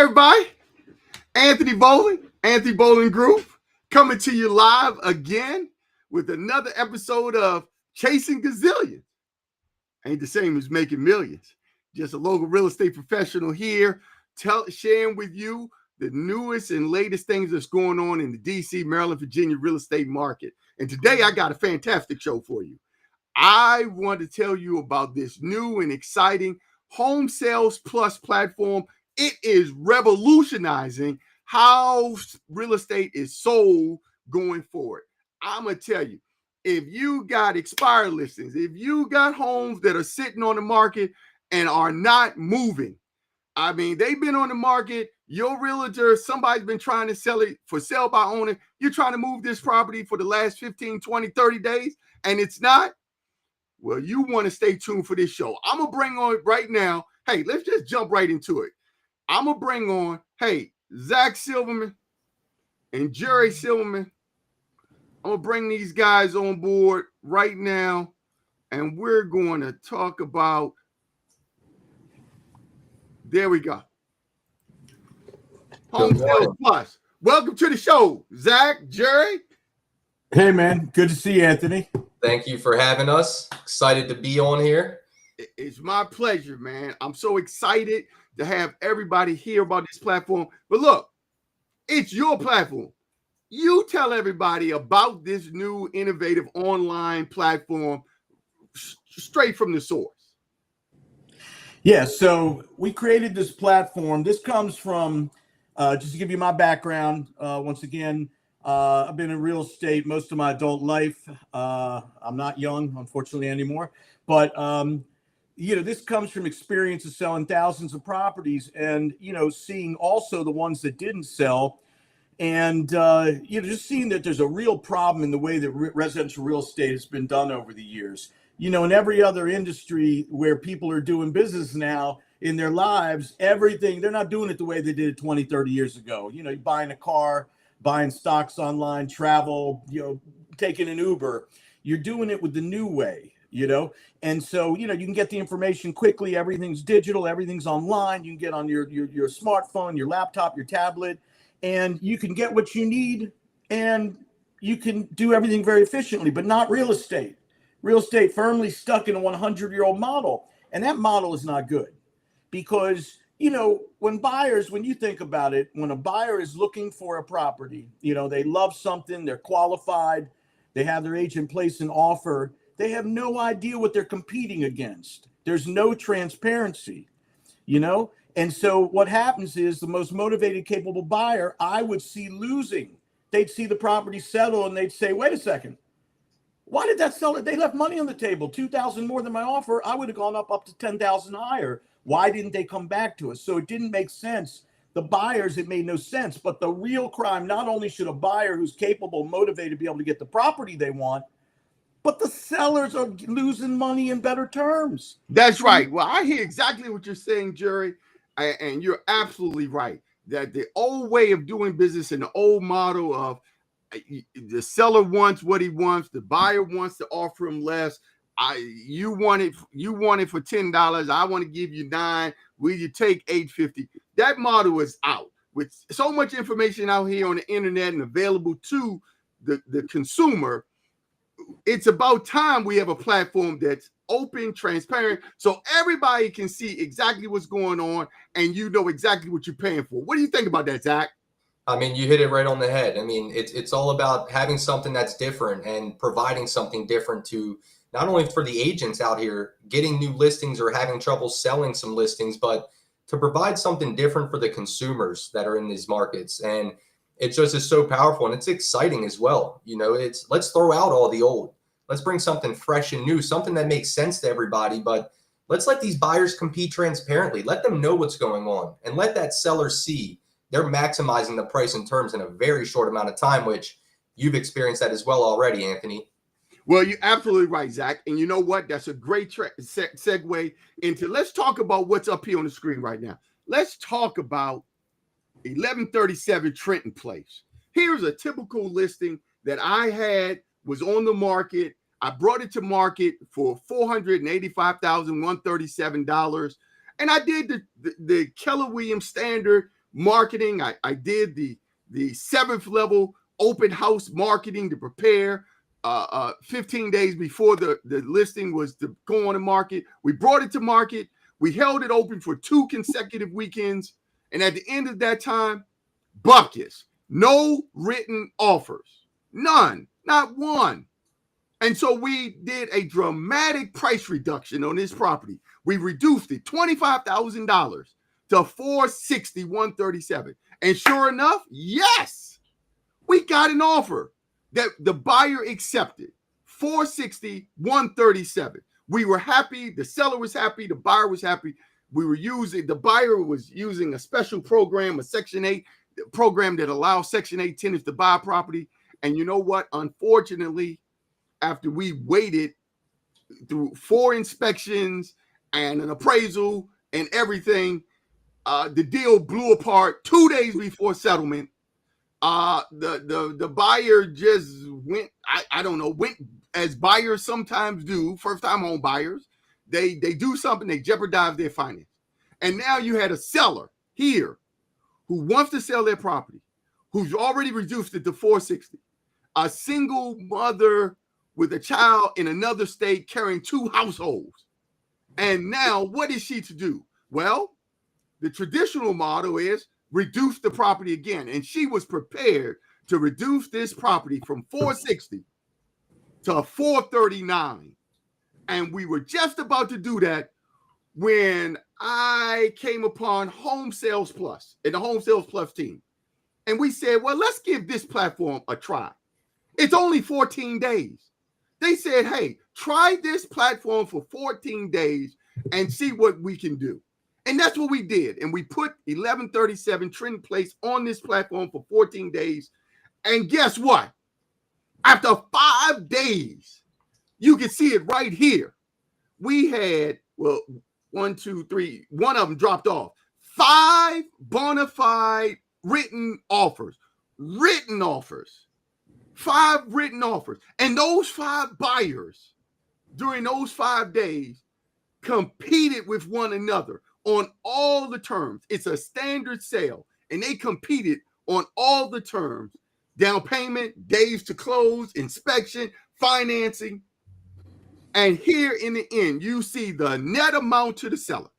everybody. Anthony Bolling, Anthony Bolling Group, coming to you live again with another episode of Chasing Gazillions. Ain't the same as making millions. Just a local real estate professional here, sharing with you the newest and latest things that's going on in the DC, Maryland, Virginia real estate market. And today I got a fantastic show for you. I want to tell you about this new and exciting HomeSale.plus platform. It is revolutionizing how real estate is sold going forward. I'm going to tell you, if you got expired listings, if you got homes that are sitting on the market and are not moving, I mean, they've been on the market, your realtor, somebody's been trying to sell it for sale by owner, you're trying to move this property for the last 15, 20, 30 days, and it's not, well, you want to stay tuned for this show. I'm going to bring on right now, hey, let's just jump right into it. I'm going to bring on, Zach Silverman and Jerry Silverman. I'm going to bring these guys on board right now, and we're going to talk about, there we go. HomeSale.plus. Welcome to the show, Zach, Jerry. Hey, man. Good to see you, Anthony. Thank you for having us. Excited to be on here. It's my pleasure, man. I'm so excited to have everybody hear about this platform. But look, it's your platform. You tell everybody about this new innovative online platform straight from the source. Yeah, so we created this platform. This comes from, just to give you my background, once again, I've been in real estate most of my adult life. I'm not young, unfortunately, anymore. But, this comes from experience of selling thousands of properties and, seeing also the ones that didn't sell. And, just seeing that there's a real problem in the way that residential real estate has been done over the years. In every other industry where people are doing business now in their lives, everything, they're not doing it the way they did it 20, 30 years ago. You're buying a car, buying stocks online, travel, taking an Uber. You're doing it with the new way, And so, you can get the information quickly. Everything's digital. Everything's online. You can get on your smartphone, your laptop, your tablet, and you can get what you need and you can do everything very efficiently, but not real estate. Real estate firmly stuck in a 100-year-old model. And that model is not good because, when you think about it, when a buyer is looking for a property, they love something, they're qualified, they have their agent place an offer, they have no idea what they're competing against. There's no transparency, And so what happens is the most motivated, capable buyer, I would see losing. They'd see the property settle and they'd say, wait a second. Why did that seller? They left money on the table, $2,000 more than my offer. I would have gone up to $10,000 higher. Why didn't they come back to us? So it didn't make sense. The buyers, it made no sense. But the real crime, not only should a buyer who's capable, motivated, be able to get the property they want, but the sellers are losing money in better terms. That's right. Well, I hear exactly what you're saying, Jerry, and you're absolutely right. That the old way of doing business and the old model of the seller wants what he wants, the buyer wants to offer him less. You want it for $10. I want to give you $9. Will you take $8.50? That model is out. With so much information out here on the internet and available to the consumer, it's about time we have a platform that's open, transparent, so everybody can see exactly what's going on and exactly what you're paying for. What do you think about that, Zach? I mean, you hit it right on the head. I mean, it's all about having something that's different and providing something different to not only for the agents out here getting new listings or having trouble selling some listings, but to provide something different for the consumers that are in these markets. And it just is so powerful and it's exciting as well. Let's throw out all the old. Let's bring something fresh and new, something that makes sense to everybody, but let's let these buyers compete transparently. Let them know what's going on and let that seller see they're maximizing the price and terms in a very short amount of time, which you've experienced that as well already, Anthony. Well, you're absolutely right, Zach. And you know what? That's a great segue into, let's talk about what's up here on the screen right now. Let's talk about 1137 Trenton Place. Here's a typical listing that I had, was on the market. I brought it to market for $485,137. And I did the Keller Williams standard marketing. I did the 7th level open house marketing to prepare 15 days before the listing was to go on the market. We brought it to market. We held it open for 2 consecutive weekends. And at the end of that time, buckets, no written offers, none, not one. And so we did a dramatic price reduction on this property. We reduced it $25,000 to $460,137. And sure enough, yes, we got an offer that the buyer accepted, $460,137. We were happy. The seller was happy. The buyer was happy. The buyer was using a special program, a Section 8 program that allows Section 8 tenants to buy property. And you know what? Unfortunately, after we waited through 4 inspections and an appraisal and everything, the deal blew apart 2 days before settlement. The buyer just went, I don't know, went as buyers sometimes do, first-time home buyers. They do something, they jeopardize their finance. And now you had a seller here who wants to sell their property, who's already reduced it to $460,000, a single mother with a child in another state carrying 2 households. And now what is she to do? Well, the traditional model is reduce the property again. And she was prepared to reduce this property from $460,000 to $439,000. And we were just about to do that when I came upon HomeSales.plus and the HomeSale.plus team. And we said, well, let's give this platform a try. It's only 14 days. They said, hey, try this platform for 14 days and see what we can do. And that's what we did. And we put 1137 Trenton Place on this platform for 14 days. And guess what? After 5 days, you can see it right here. We had, well, 1, 2, 3, one of them dropped off. 5 bona fide written offers. 5 written offers. And those 5 buyers during those 5 days competed with one another on all the terms. It's a standard sale, and they competed on all the terms: down payment, days to close, inspection, financing. And here in the end, you see the net amount to the seller,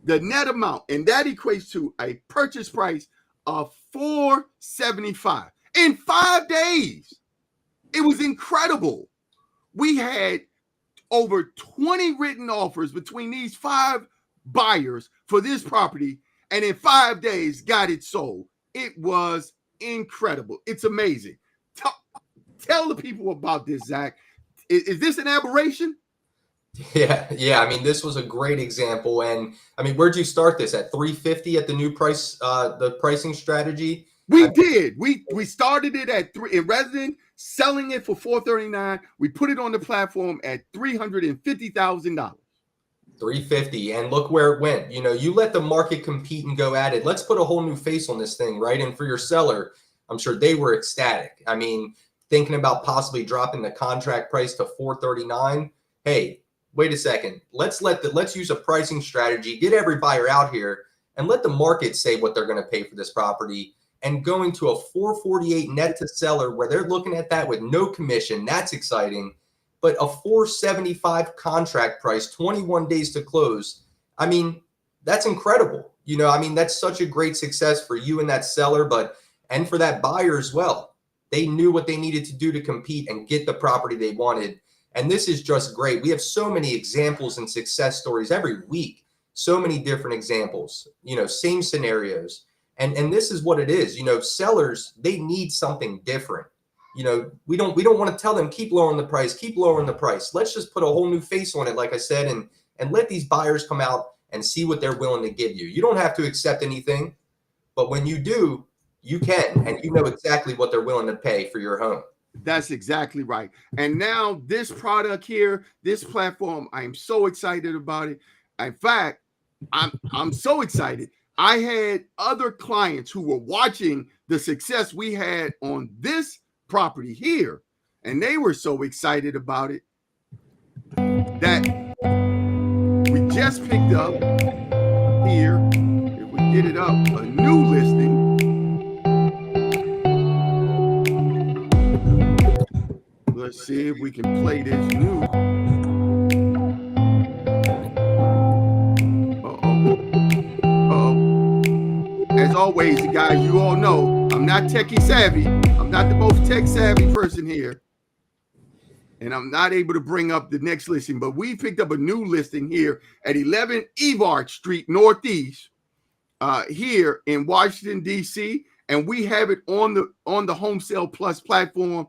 the net amount, and that equates to a purchase price of $475,000 in 5 days. It was incredible. We had over 20 written offers between these 5 buyers for this property, and in 5 days got it sold. It was incredible. It's amazing. Tell the people about this, Zach. Is this an aberration? Yeah. I mean, this was a great example. And I mean, where'd you start this at? 350 at the new price, the pricing strategy? We did. We started it at 3, and rather than selling it for $439,000, we put it on the platform at $350,000. 350, and look where it went. You know, you let the market compete and go at it. Let's put a whole new face on this thing, right? And for your seller, I'm sure they were ecstatic. I mean, thinking about possibly dropping the contract price to $439,000. Hey, wait a second. Let's use a pricing strategy, get every buyer out here, and let the market say what they're going to pay for this property. And going to a $448,000 net to seller where they're looking at that with no commission, that's exciting. But a $475,000 contract price, 21 days to close. I mean, that's incredible. You know, I mean, that's such a great success for you and that seller, and for that buyer as well. They knew what they needed to do to compete and get the property they wanted. And this is just great. We have so many examples and success stories every week. So many different examples, you know, same scenarios. And this is what it is. You know, sellers, they need something different. You know, we don't want to tell them, keep lowering the price, keep lowering the price. Let's just put a whole new face on it, like I said, and let these buyers come out and see what they're willing to give you. You don't have to accept anything, but when you do, you can, and you know exactly what they're willing to pay for your home. That's exactly right. And now this product here, this platform, I'm so excited about it. In fact, I'm so excited. I had other clients who were watching the success we had on this property here, and they were so excited about it that we just picked up here. If we get it up, a new listing. Let's see if we can play this new. As always, guys, you all know I'm not techie savvy. I'm not the most tech savvy person here. And I'm not able to bring up the next listing, but we picked up a new listing here at 11 Evart Street Northeast here in Washington, D.C. And we have it on the HomeSale.plus platform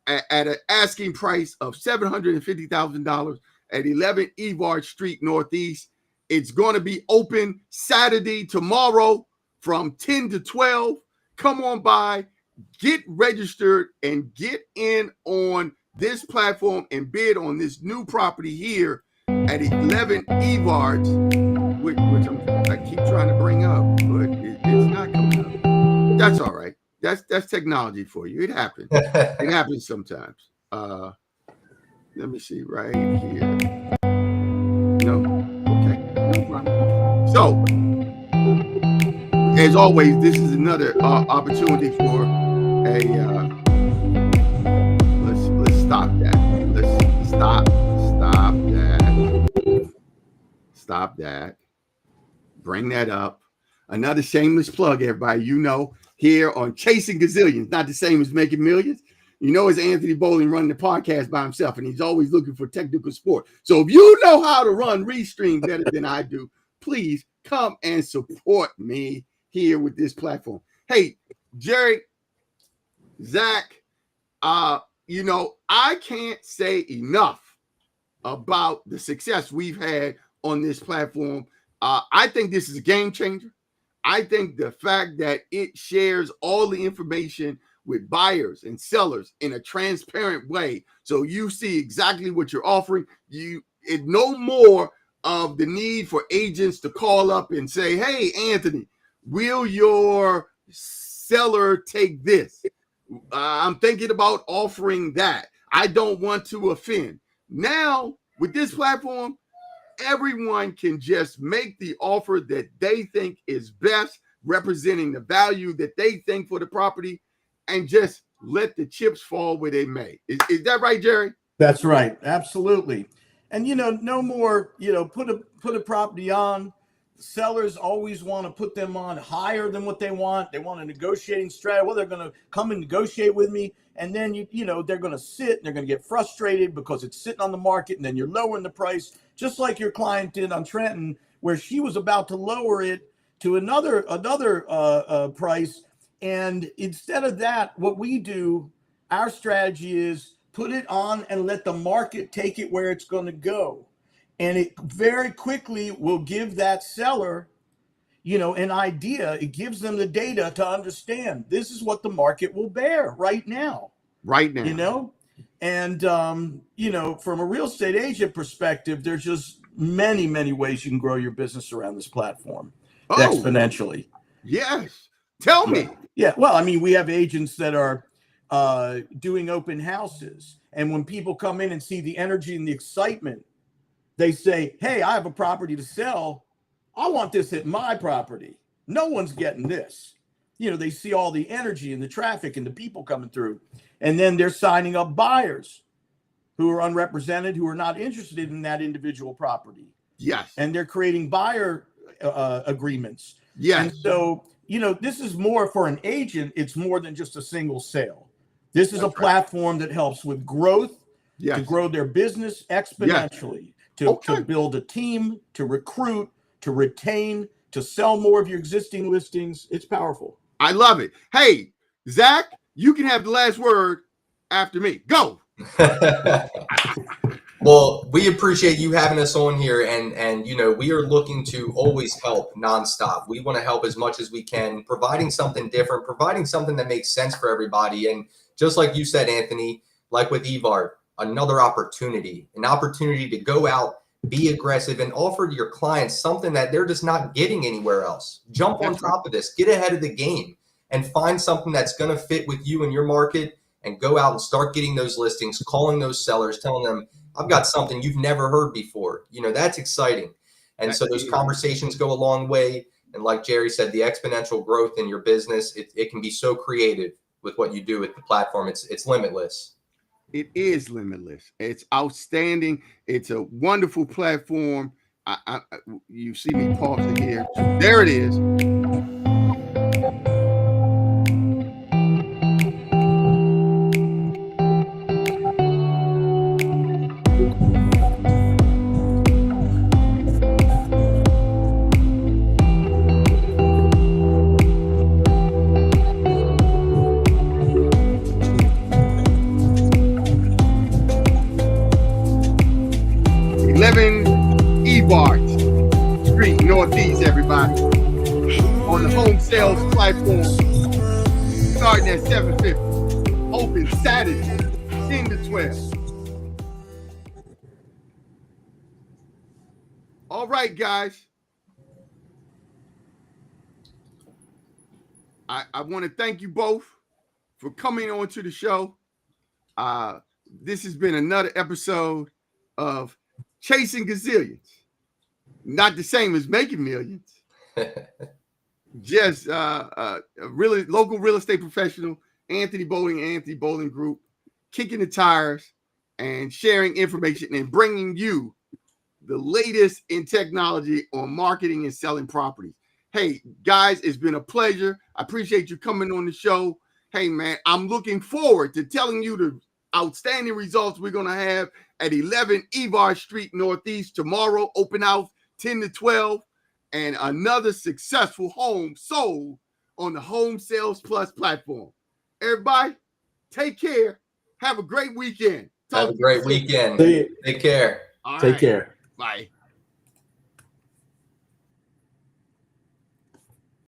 at an asking price of $750,000 at 11 Evart Street Northeast. It's going to be open Saturday, tomorrow, from 10 to 12. Come on by, get registered, and get in on this platform and bid on this new property here at 11 Evart, which I keep trying to bring up, but it's not coming up. That's all right. That's technology for you. It happens. It happens sometimes. Let me see right here. No, okay, no problem. So, as always, this is another opportunity for a. Let's stop that. Let's stop that. Bring that up. Another shameless plug, everybody. You know, here on Chasing Gazillions, not the same as making millions. You know, it's Anthony Bolling running the podcast by himself, and he's always looking for technical support. So if you know how to run Restream better than I do, please come and support me here with this platform. Hey, Jerry, Zach, you know, I can't say enough about the success we've had on this platform. I think this is a game changer. I think the fact that it shares all the information with buyers and sellers in a transparent way, so you see exactly what you're offering. It no more of the need for agents to call up and say, "Hey, Anthony, will your seller take this? I'm thinking about offering that. I don't want to offend." Now, with this platform, everyone can just make the offer that they think is best, representing the value that they think for the property, and just let the chips fall where they may. Is that right, Jerry? That's right. Absolutely. And, you know, no more, you know, put a property on. Sellers always want to put them on higher than what they want. They want a negotiating strategy. Well, they're going to come and negotiate with me. And then, you know, they're going to sit and they're going to get frustrated because it's sitting on the market, and then you're lowering the price, just like your client did on Trenton, where she was about to lower it to another price. And instead of that, what we do, our strategy is put it on and let the market take it where it's going to go. And it very quickly will give that seller, you know, an idea. It gives them the data to understand this is what the market will bear right now. Right now. You know, and, you know, from a real estate agent perspective, there's just many, many ways you can grow your business around this platform exponentially. Yes. Tell me. Yeah. Well, I mean, we have agents that are doing open houses. And when people come in and see the energy and the excitement, they say, "Hey, I have a property to sell. I want this at my property. No one's getting this." You know, they see all the energy and the traffic and the people coming through. And then they're signing up buyers who are unrepresented, who are not interested in that individual property. Yes. And they're creating buyer agreements. Yes. And so, you know, this is more for an agent. It's more than just a single sale. This is a platform that helps with growth, to grow their business exponentially. To build a team, to recruit, to retain, to sell more of your existing listings. It's powerful. I love it. Hey, Zach, you can have the last word after me. Go. Well, we appreciate you having us on here, and you know, we are looking to always help nonstop. We want to help as much as we can, providing something different, providing something that makes sense for everybody. And just like you said, Anthony, like with Evart, another opportunity, an opportunity to go out, be aggressive, and offer to your clients something that they're just not getting anywhere else. Jump on top of this, get ahead of the game, and find something that's going to fit with you and your market, and go out and start getting those listings, calling those sellers, telling them, "I've got something you've never heard before." You know, that's exciting. And so those conversations go a long way. And like Jerry said, the exponential growth in your business, it can be so creative with what you do with the platform. It's limitless. It is limitless. It's outstanding. It's a wonderful platform. You see me pause it here. There it is. Street Northeast, everybody, on the home sales platform, starting at $750, open Saturday 10 to 12. All right, guys, I want to thank you both for coming on to the show. This has been another episode of Chasing Gazillions. Not the same as making millions. Just a really local real estate professional, Anthony Bolling Group, kicking the tires and sharing information and bringing you the latest in technology on marketing and selling properties. Hey, guys, it's been a pleasure. I appreciate you coming on the show. Hey, man, I'm looking forward to telling you the outstanding results we're going to have at 11 Evar Street Northeast tomorrow, open house 10 to 12, and another successful home sold on the HomeSales.plus platform. Everybody, take care. Have a great weekend. Have a great weekend. Take care. All Take right. care. Bye.